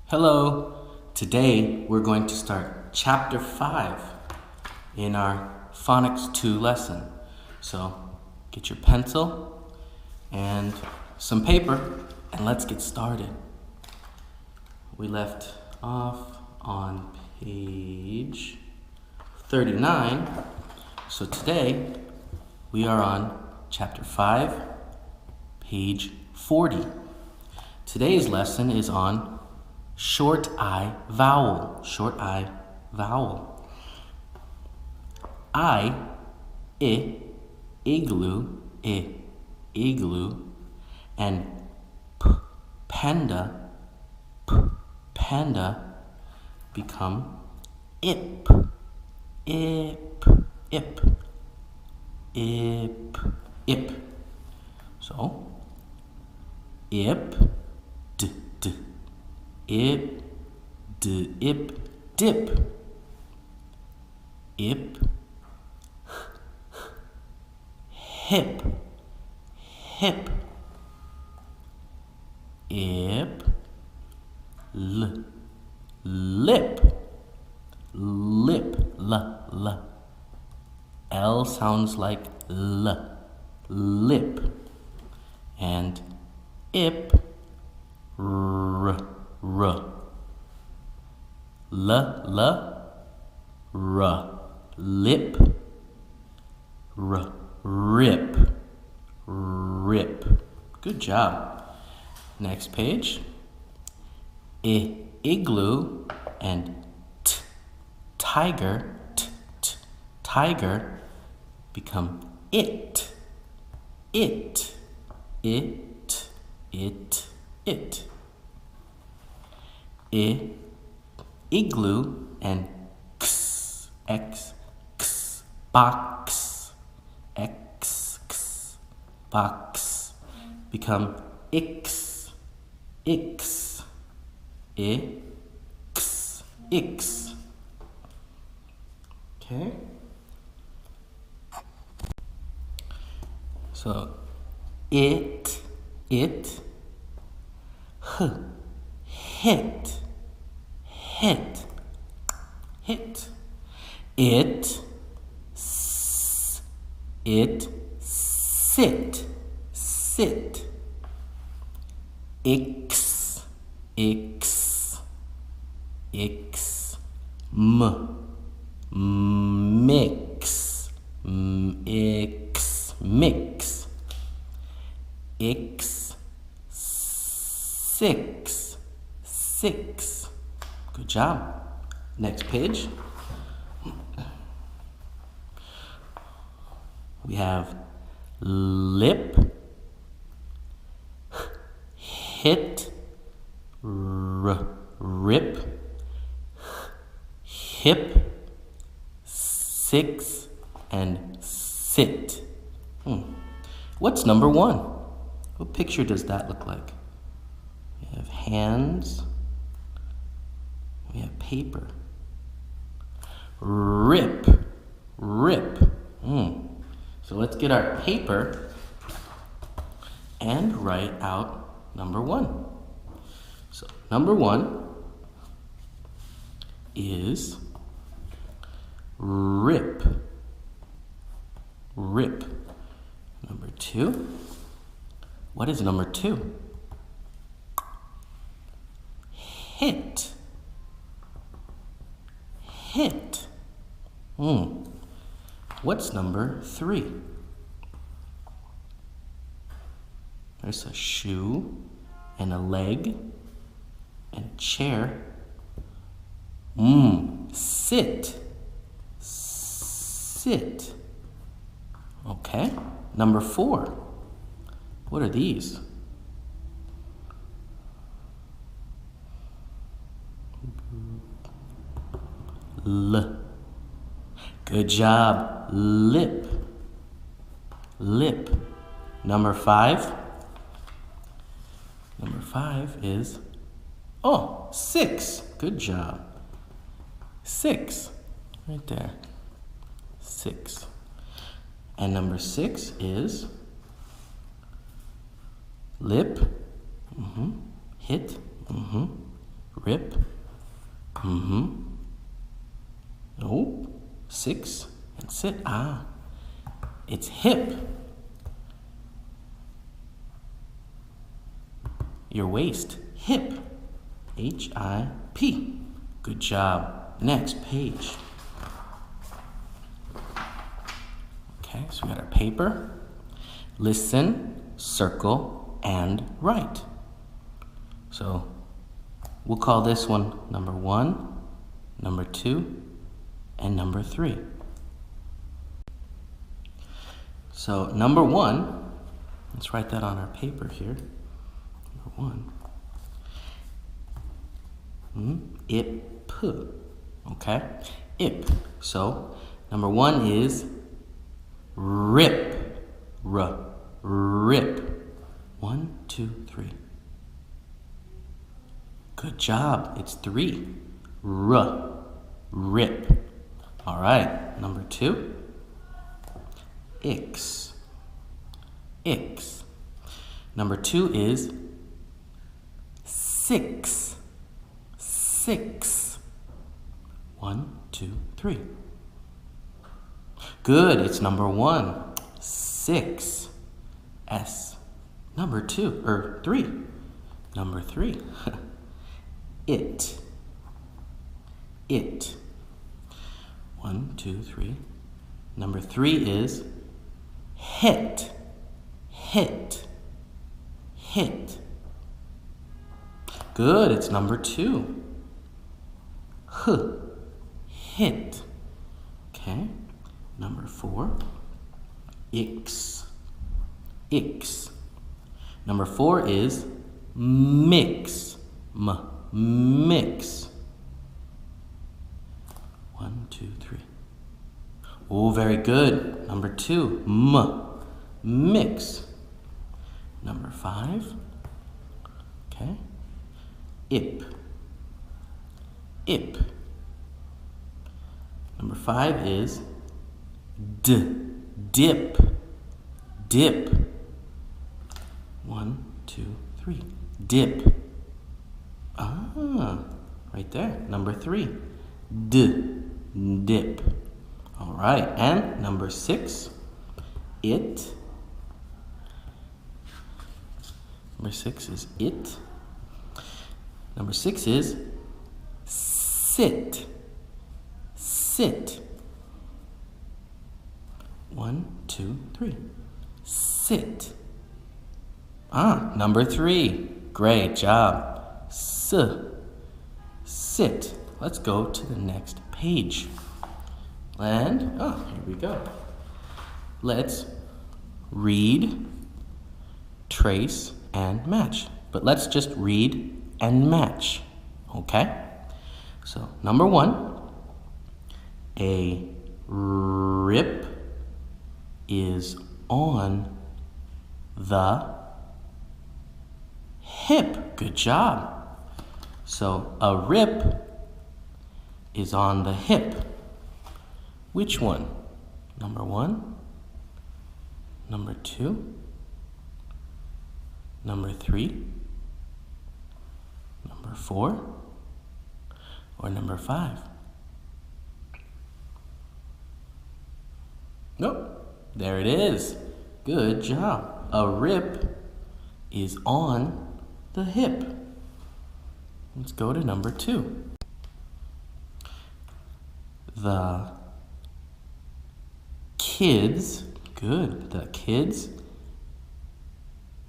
Hello! Today we're going to start Chapter 5 in our Phonics 2 lesson. So get your pencil and some paper and let's get started. We left off on page 39. So today we are on Chapter 5, page 40. Today's lesson is on short I vowel. Short I vowel. I, igloo, igloo, and panda, panda become ip, ip. So, ip, ip, dip. Ip, hip. Ip, lip. L. L sounds like L. Lip. And ip, r. Lip, rip. Good job. Next page. Igloo and tiger, tiger become it. Igloo and x, box, box become ix. Okay. So it, hit. It, sit. Ix, mix. X, six. Good job. Next page. We have lip, hit, rip, hip, six, and sit. What's number 1? What picture does that look like? We have hands. We have paper. Rip. So let's get our paper and write out number 1. So number 1 is rip. Number 2. What is number 2? Hit. What's number 3? There's a shoe and a leg and a chair. Sit. Okay. Number 4. What are these? L. Good job. Lip. Number 5. Number 5 is 6. Good job. 6. Right there. 6. And number 6 is lip, hit, Rip. Oh, 6 and sit. It's hip. Your waist. Hip. H-I-P. Good job. Next page. Okay, so we got our paper. Listen, circle, and write. So we'll call this one number 1, number 2, and number 3. So number 1, let's write that on our paper here. Number 1. Ip. Okay? Ip. So number 1 is rip. Rip. 1, 2, 3. Good job. It's 3. Rip. All right. Number 2. Ix. Number 2 is 6. 1, 2, 3. Good. It's number 1. 6. S. Number 3. Number 3. It. 1, 2, 3. Number 3 is hit. Good, it's number 2. Hit. Okay, number 4. Ix. Number 4 is mix. Mix. 1, 2, 3. Oh, very good. Number 2. Mix. Number 5. Okay. Ip. Number 5 is dip. 1, 2, 3. Dip. Right there. Number 3. Dip. All right. And number 6. It. Number 6 is it. Number 6 is sit. 1, 2, 3. Sit. Number 3. Great job. Sit. Let's go to the next page. And, here we go. Let's read, trace, and match. But let's just read and match. Okay? So, number 1. A rip is on the hip. Good job. So, a rip is on the hip. Which one? Number 1? Number 2? Number 3? Number 4? Or number 5? Nope. There it is. Good job. A rip is on the hip. Let's go to number 2. The kids, good, the kids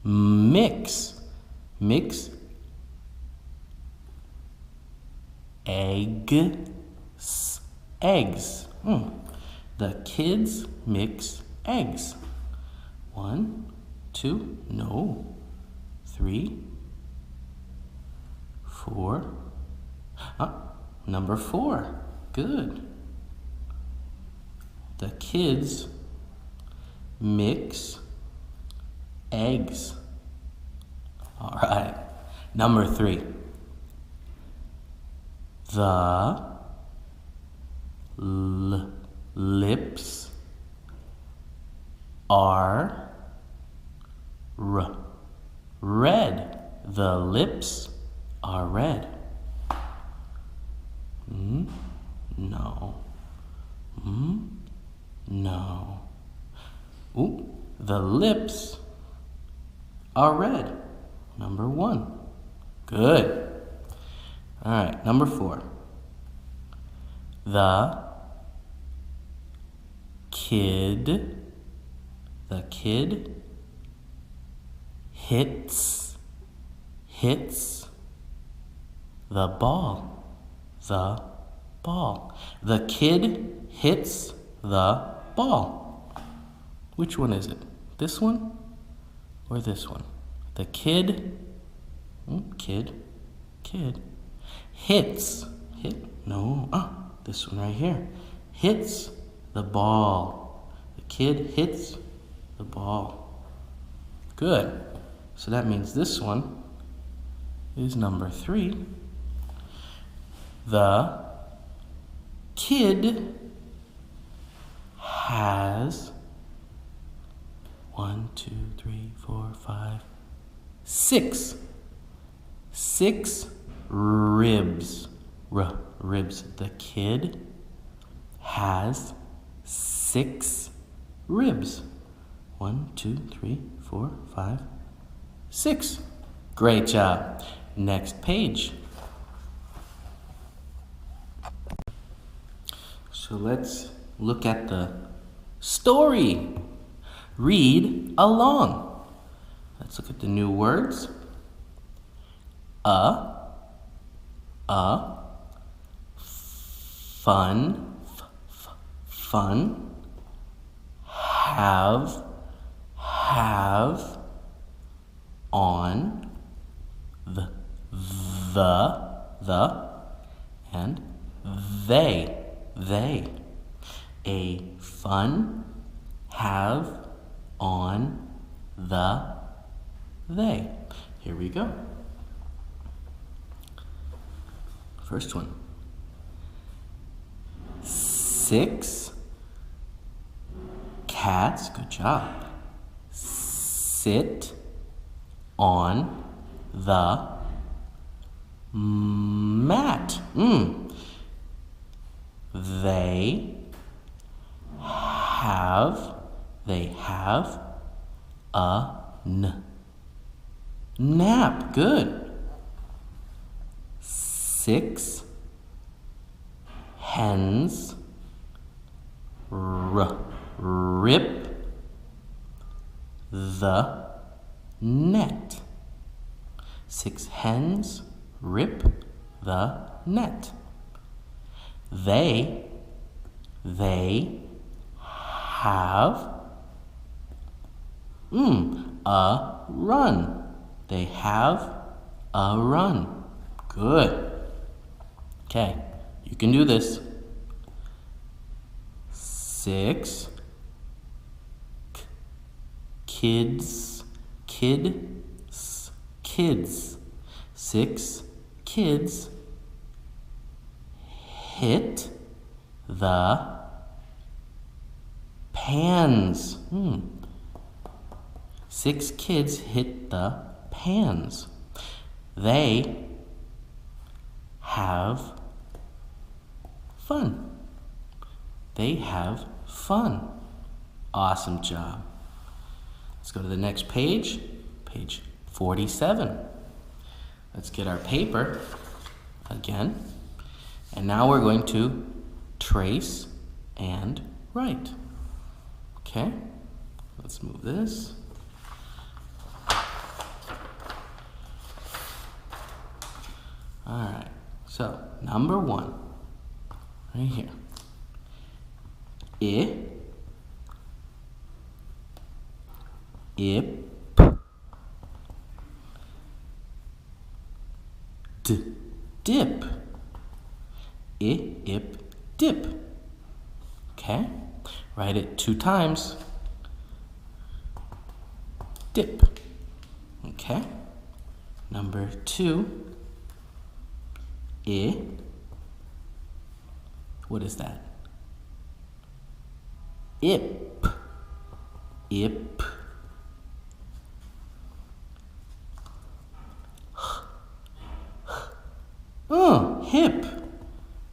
mix eggs. The kids mix eggs. 1, 2, no, 3, 4. Number 4. Good. The kids mix eggs. All right. Number 3. The lips are red. The lips are red. No. No. Ooh, the lips are red. Number 1. Good. All right, number 4. The kid hits the ball. The ball. The kid hits the ball. Which one is it? This one or this one? The kid hits. No. This one right here. Hits the ball. The kid hits the ball. Good. So that means this one is number 3. The kid has 1, 2, 3, 4, 5, 6. 6 ribs. Ribs. The kid has 6 ribs. 1, 2, 3, 4, 5, 6. Great job. Next page. So let's look at the story. Read along. Let's look at the new words. Fun, have, on, the, and they. A fun, have, on, the, they. Here we go. First one. 6 cats, good job, sit on the mat. They have a nap. Good. 6 hens rip the net. 6 hens rip the net. They have a run. They have a run. Good. Okay, you can do this. 6 kids. 6 kids hit the pans. 6 kids hit the pans. They have fun. They have fun. Awesome job. Let's go to the next page, page 47. Let's get our paper again. And now we're going to trace and write. Okay, let's move this. All right, so number 1, right here. Dip. Dip. Okay, write it 2 times. Dip. Okay, number 2. What is that? Ip. Hip.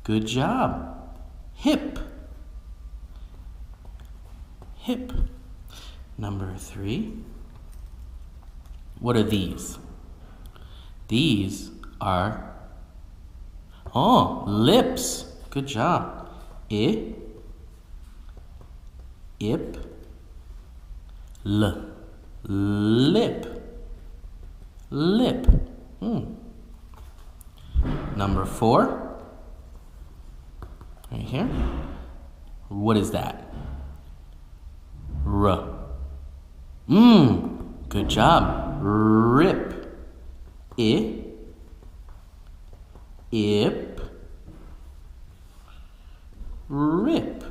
Good job. hip. Hip. Number 3. What are these? These are, lips. Good job. I, ip, l. Lip. Lip. Number 4. Right here. What is that? R. Good job. Rip. I, ip, rip.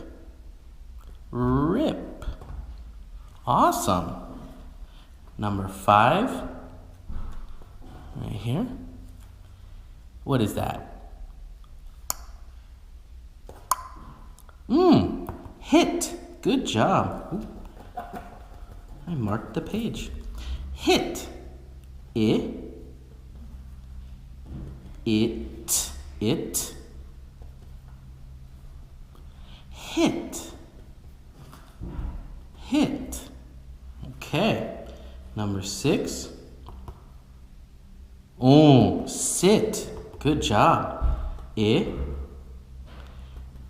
Rip. Awesome. Number 5. Right here. What is that? Hit. Good job. Ooh. I marked the page. Hit. I, it, hit, hit. Okay. Number 6. Sit. Good job. I,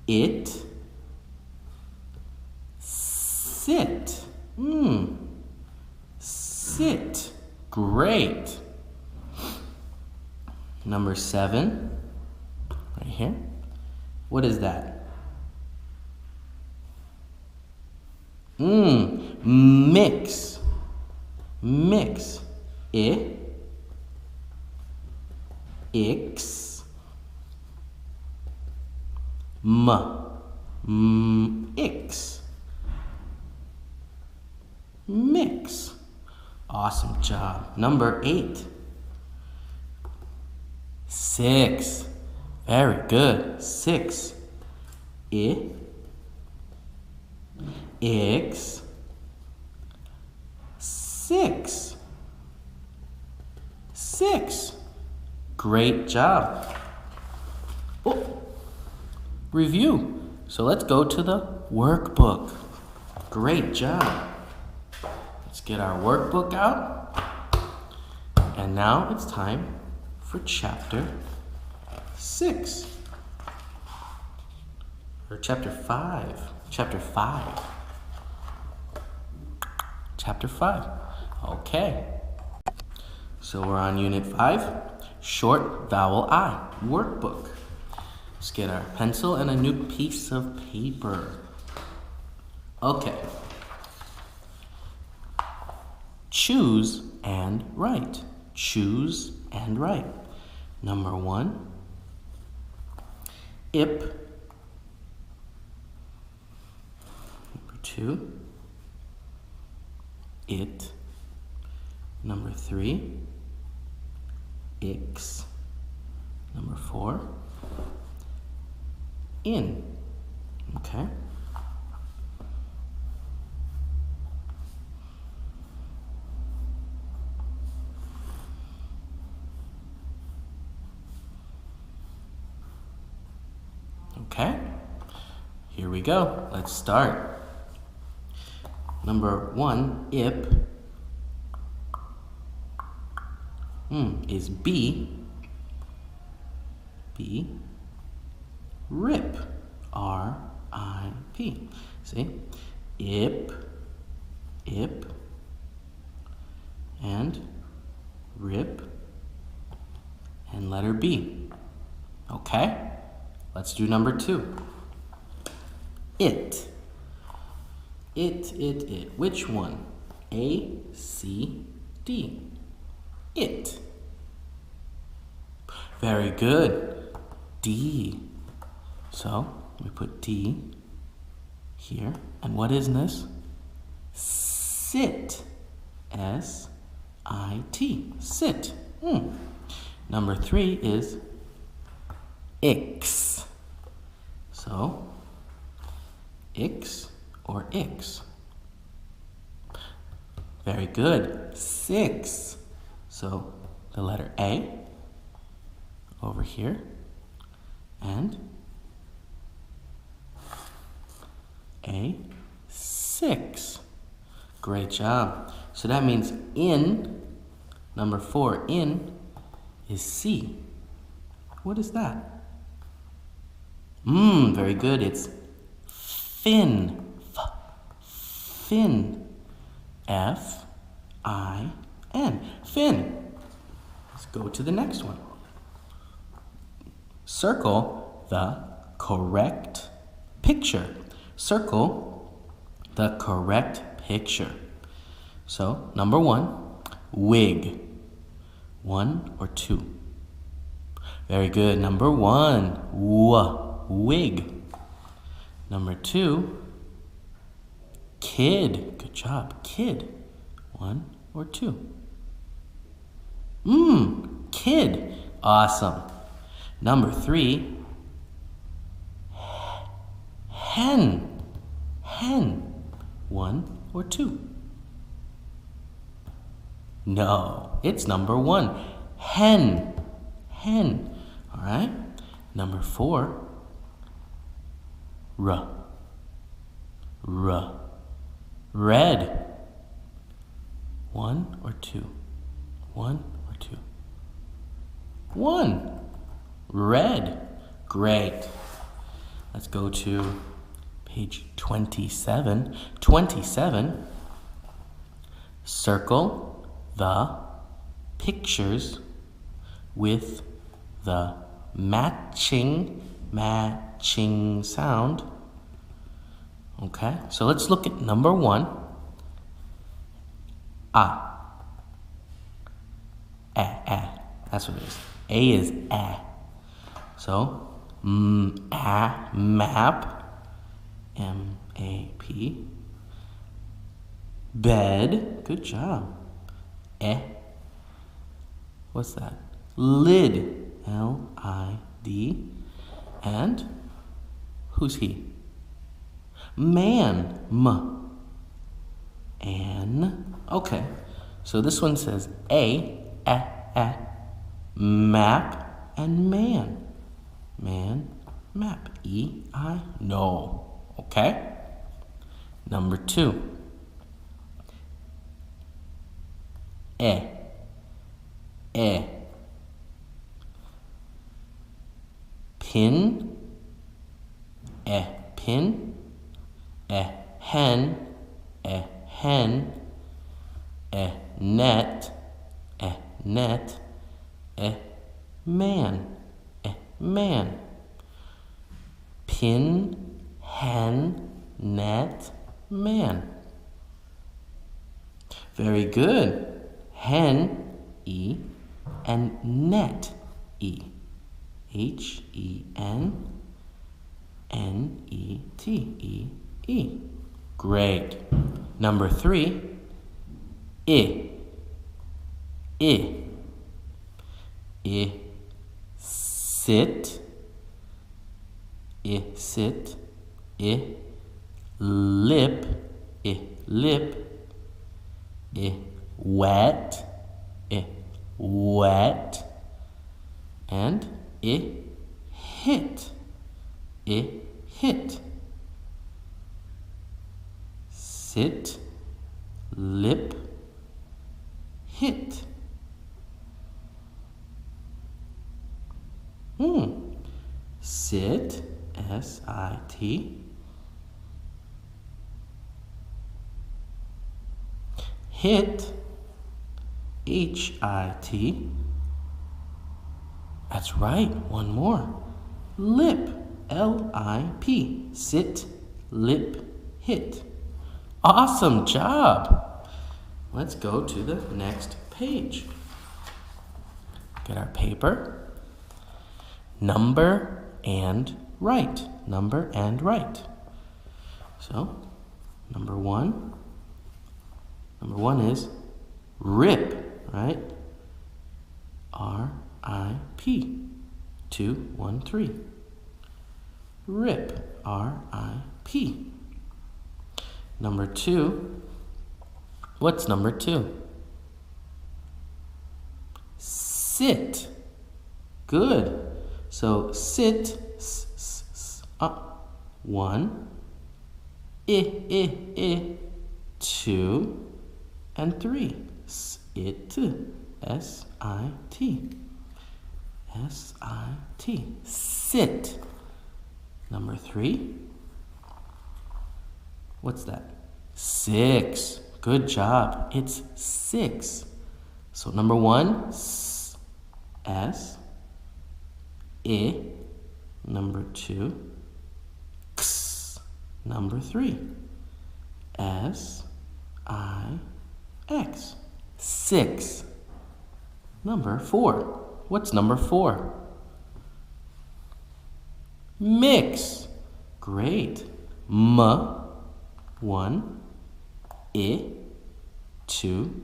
it, sit. Sit. Great. Number 7, right here. What is that? Mix. Mix. I, ix, ix. Mix. Awesome job. Number 8. 6. Very good. 6. I, ix, 6. 6. Great job. Review. So let's go to the workbook. Great job. Let's get our workbook out. And now it's time for chapter 6. Or chapter 5. Chapter 5. Chapter 5. Okay. So we're on unit 5. Short vowel I. Workbook. Let's get our pencil and a new piece of paper. Okay. Choose and write. Choose and write. Number 1. Ip. Number 2. It. Number 3. Ix. Number 4. In. Okay. Okay. Here we go. Let's start. Number 1, ip, is B. B. Rip. R-I-P. See? Ip, and rip, and letter B. Okay? Let's do number 2. It. It. Which one? A, C, D. It. Very good. D. So we put D here. And what is this? Sit. S-I-T. Sit. Number 3 is Ix. So, Ix or Ix. Very good. 6. So, the letter A over here. And a 6. Great job. So that means in, number 4, in is C. What is that? Very good. It's fin. Fin. F-I-N. Fin. Let's go to the next one. Circle the correct picture. Circle the correct picture. So, number 1, wig. 1 or 2? Very good. Number 1, wig. Number 2, kid. Good job. Kid. 1 or 2? Kid. Awesome. Number 3, hen. Hen. 1 or 2? No, it's number 1. Hen. Hen. All right. Number 4, red. 1 or 2? 1 or 2? 1. Red. Great. Let's go to page 27. 27. Circle the pictures with the matching sound. Okay, so let's look at number 1. That's what it is. A is a. So, map, M-A-P. Bed, good job. What's that? Lid, L-I-D. And who's he? Man, N. Okay, so this one says map, and man. Man, map, E-I, no. Okay? Number 2. Pin, pin, hen, net, net, man, man. Pin, hen, net, man. Very good. Hen, E, and net, E. H-E-N, N-E-T, E. Great. Number 3, sit, sit, lip, lip, wet, wet, and hit, hit. Sit, lip, hit. Sit, S-I-T. Hit, H-I-T. That's right, one more. Lip, L-I-P. Sit, lip, hit. Awesome job. Let's go to the next page. Get our paper. Number and write. Number and write. So, number 1. Number 1 is rip, right? R-I-P. 2, 1, 3. Rip, R-I-P. Number 2. What's number 2? Sit. Good. So sit, up. 1, I. 2 and 3. Sit. S-I-T. S-I-T. Sit. Number 3. What's that? 6. Good job. It's 6. So number 1, S. I. Number 2, X. Number 3, S-I-X. 6. Number 4. What's number 4? Mix. Great. M. 1. I. 2.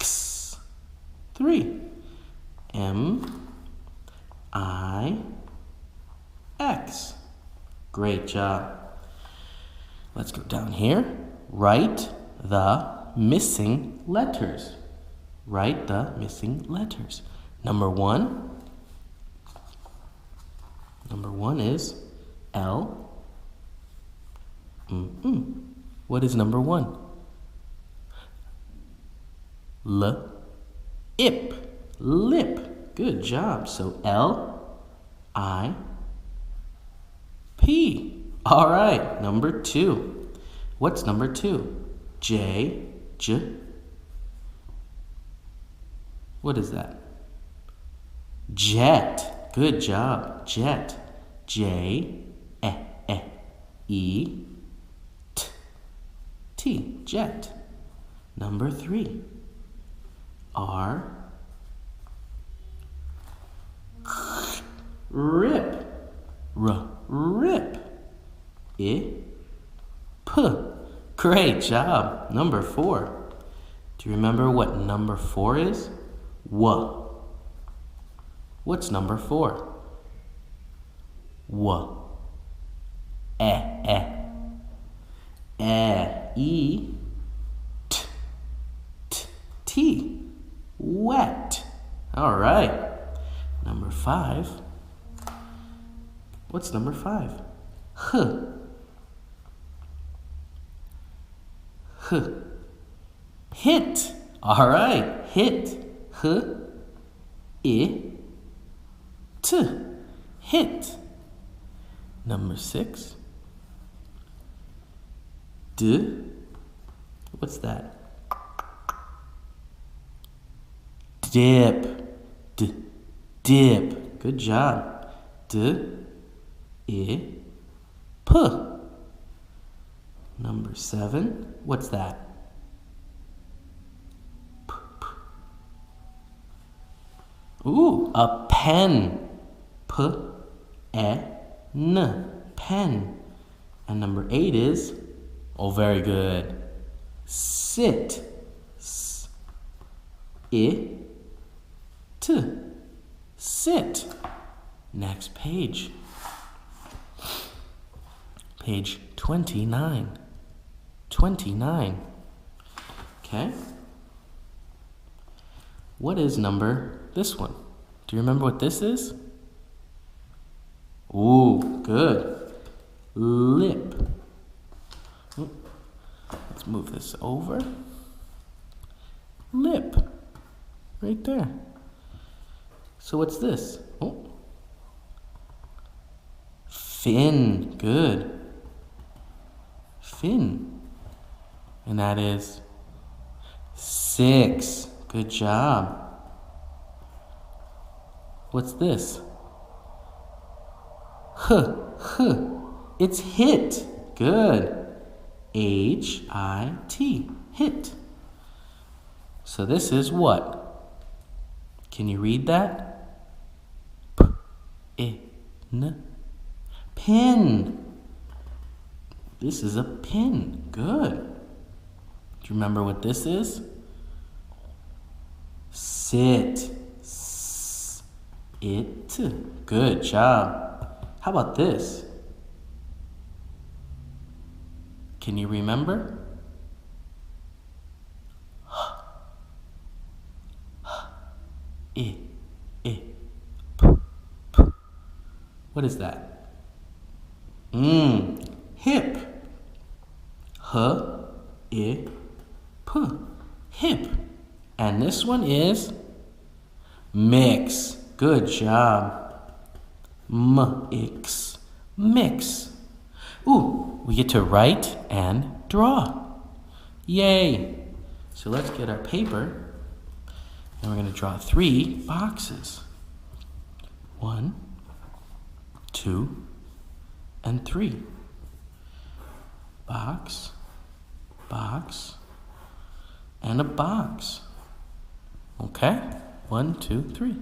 X. 3. M. I. X. Great job. Let's go down here. Write the missing letters. Write the missing letters. Number 1. Number 1 is L. What is number 1? L. Ip. Lip. Good job. So L. I. P. All right. Number 2. What's number 2? J. J. What is that? Jet. Good job. Jet. J. E. T. T. Jet. Number 3. R. Rip. Rip. I. P. Great job. Number 4. Do you remember what number 4 is? W. What's number 4? W. E. T. T. Wet. All right. Number 5. What's number 5? Hit. All right. Hit. I. T. Hit. Number 6. D. What's that? Dip. Dip. Good job. D. I. P. Number 7. What's that? Ooh, a pen. P-E-N. Pen. And number 8 is, oh, very good. Sit. S-I-T. Sit. Next page. Page 29. 29. Okay. What is this one? Do you remember what this is? Ooh, good. Lip. Let's move this over. Lip. Right there. So what's this? Oh. Fin. Good. Fin. And that is 6. Good job. What's this? It's hit. Good. H-I-T. Hit. So this is what? Can you read that? P-I-N. Pin. This is a pin. Good. Do you remember what this is? Sit. It. Good job. How about this? Can you remember? I. P. What is that? Hip. I, P. Hip. And this one is mix. Good job. Mix. Mix. Ooh, we get to write and draw. Yay. So let's get our paper and we're going to draw 3 boxes. 1, 2, and 3. Box, box, and a box. Okay? 1, 2, 3.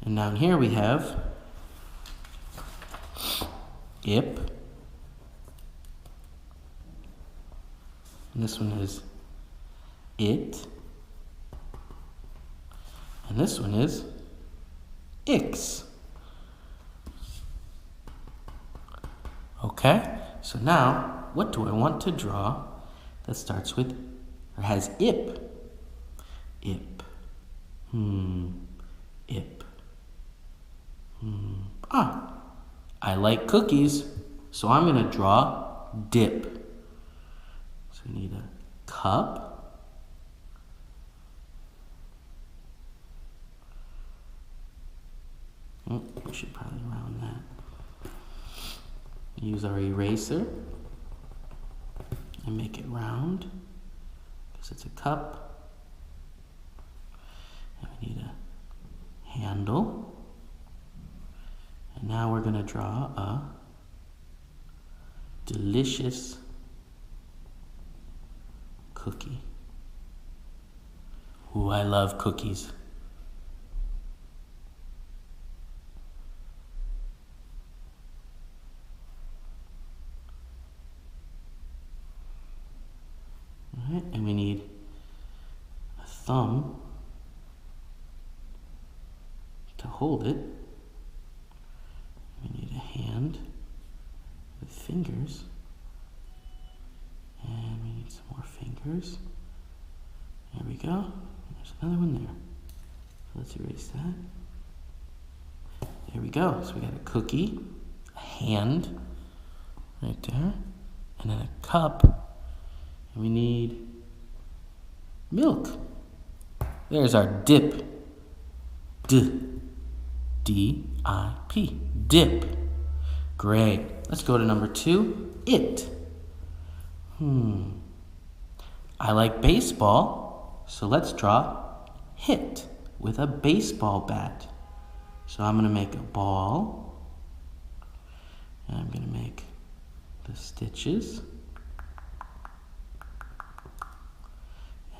And down here we have ip. And this one is it. And this one is ix. Okay? So now, what do I want to draw that starts with, or has ip? Ip. Ip. I like cookies, so I'm going to draw dip. So we need a cup. We should probably round that. Use our eraser and make it round because it's a cup. And we need a handle. And now we're going to draw a delicious cookie. Ooh, I love cookies. All right, and we need a thumb to hold it. We need a hand with fingers. And we need some more fingers. There we go. There's another one there. So let's erase that. There we go. So we got a cookie, a hand right there, and then a cup. And we need milk. There's our dip. D-I-P. Dip. Great. Let's go to number 2. It. I like baseball, so let's draw hit with a baseball bat. So I'm going to make a ball, and I'm going to make the stitches,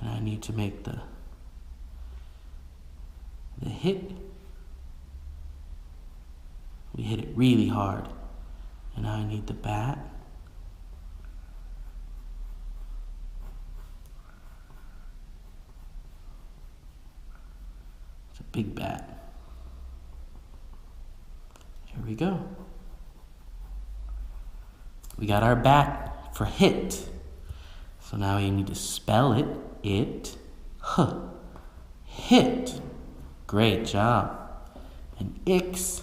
and I need to make the hit. We hit it really hard, and now I need the bat. It's a big bat. Here we go. We got our bat for hit. So now we need to spell it. It. H. Hit. Great job. And ix.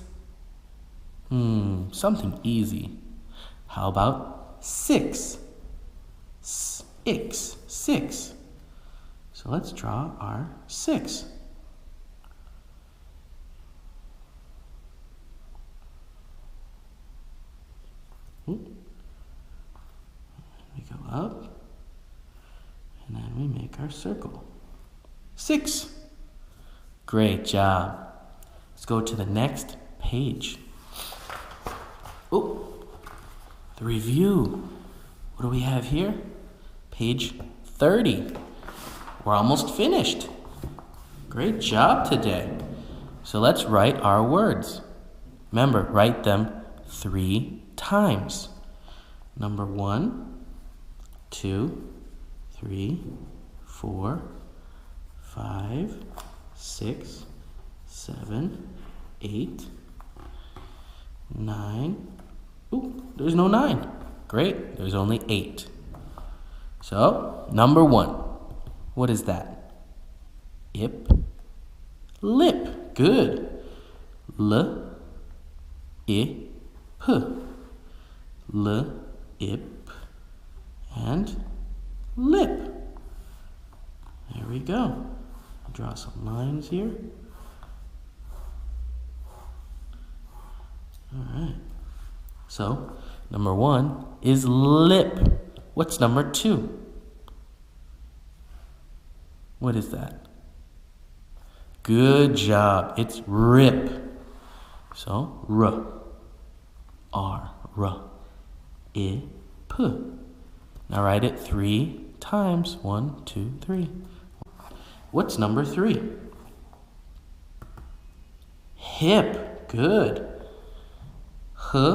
Something easy. How about 6? Ix. 6. So let's draw our 6. We go up, and then we make our circle. 6. Great job. Let's go to the next page. Oh, the review. What do we have here? Page 30. We're almost finished. Great job today. So let's write our words. Remember, write them 3 times. Number 1, 2, 3, 4, 5, 6, 7, 8, 9. Ooh, there's no 9. Great, there's only 8. So, number 1. What is that? Ip. Lip. Good. L. I. P. L. Ip. And and lip. There we go. I'll draw some lines here. All right. So, number 1 is lip. What's number 2? What is that? Good job. It's rip. So, R, I, P. Now write it 3 times. 1, 2, 3. What's number 3? Hip. Good. H,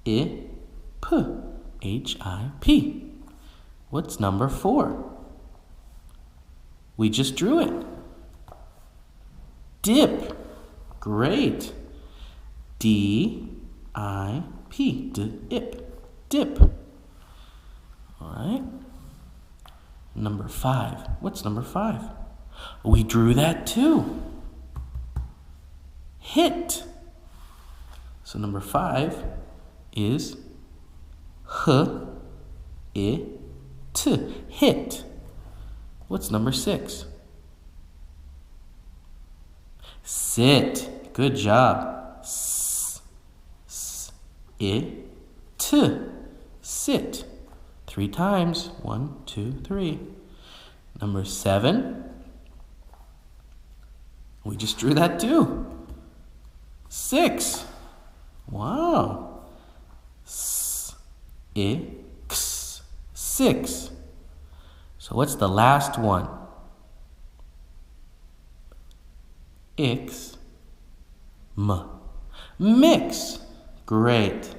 I, P. H-I-P. What's number 4? We just drew it. Dip. Great. D-I-P. Dip. Dip. All right. Number 5. What's number 5? We drew that too. Hit. So number 5 is H-I-T. Hit. What's number 6? Sit. Good job. S-I-T. Sit. 3 times. 1, 2, 3. Number 7. We just drew that too. 6. Wow. S-I-X. 6. So what's the last one? X. M. Mix. Great.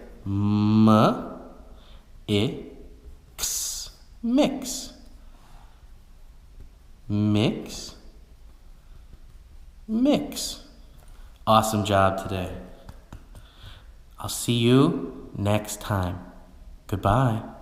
X. Mix. Mix. Mix. Awesome job today. I'll see you next time. Goodbye.